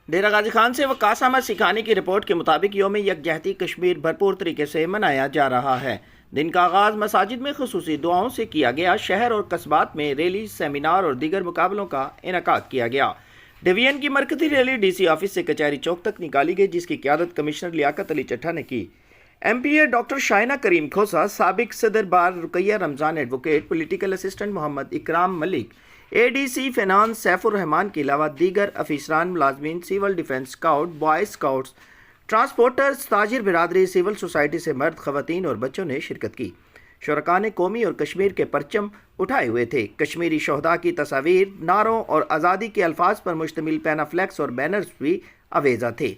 डेरा गाजी खान से वकास अहमद सिखानी की रिपोर्ट के मुताबिक यौम यकजहती कश्मीर भरपूर तरीके से मनाया जा रहा है। दिन का आगाज़ मसाजिद में खुसूसी दुआओं से किया गया। शहर और कस्बात में रैली, सेमिनार और दीगर मुकाबलों का इनेकाद किया गया। डिवीजन की मरकजी रैली DC ऑफिस से कचहरी चौक तक निकाली गई, जिसकी क़यादत कमिश्नर लियाकत अली चट्ठा ने की। MPA डॉक्टर शाइना करीम खोसा, साबिक सदर bar Ruqaiya Ramzan advocate, political assistant Muhammad Ikram Malik, ADC finance Saifur Rahman के अलावा दीगर अफीसरान, मुलाजमीन, civil defence, scout, boy scouts, transporters, ताजिर बिरादरी, सिविल सोसाइटी से मर्द, ख़वातीन और बच्चों ने शिरकत की। शुरका ने कौमी और कश्मीर के परचम उठाए हुए थे। कश्मीरी शहदा की तस्वीर, नारों और आज़ादी के अल्फाज पर मुश्तमिल पैनाफ्लेक्स और बैनर्स भी अवेजा थे।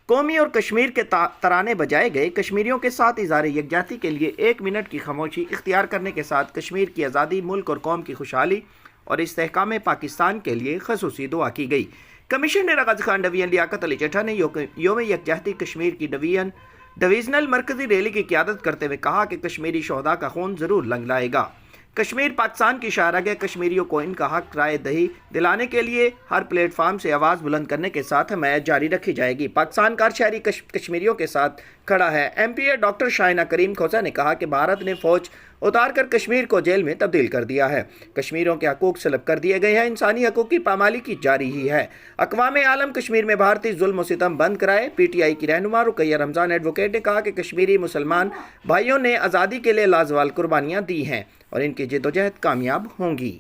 कौमी और कश्मीर के तराने बजाए गए। कश्मीरियों के साथ इज़हार यकजहती के लिए 1 मिनट की खामोशी इख्तियार करने के साथ कश्मीर की आज़ादी, मुल्क और कौम की खुशहाली और इस्तेहकाम पाकिस्तान के लिए खसूसी दुआ की गई। कमिश्नर डेरा गाजी खान डिवीजन लियाकत अली चट्ठा ने यौम यकजहती कश्मीर की डिवीजनल मरकजी रैली की क़यादत करते हुए कहा कि कश्मीरी शहदा का खून ज़रूर लंघलाएगा। कश्मीर पाकिस्तान की शायराह है। कश्मीरियों को इनका हक राय दही दिलाने के लिए हर प्लेटफार्म से आवाज़ बुलंद करने के साथ हमायत जारी रखी जाएगी। पाकिस्तान का शहरी कश्मीरियों के साथ खड़ा है। MPA डॉक्टर शाइना करीम खोसा ने कहा कि भारत ने फ़ौज उतार कर कश्मीर को जेल में तब्दील कर दिया है। कश्मीरियों के हकूक़ सलब कर दिए गए हैं। इंसानी हकूक़ की पामाली की जारी ही है। अक़वाम आलम कश्मीर में भारतीय जुल्म व सितम बंद कराए। PTI की रहनुमा रुकैया रमज़ान एडवोकेट ने कहा कि कश्मीरी मुसलमान भाइयों ने आज़ादी के लिए लाजवाल कुर्बानियाँ दी हैं और इनकी जद्दोजहद कामयाब होंगी।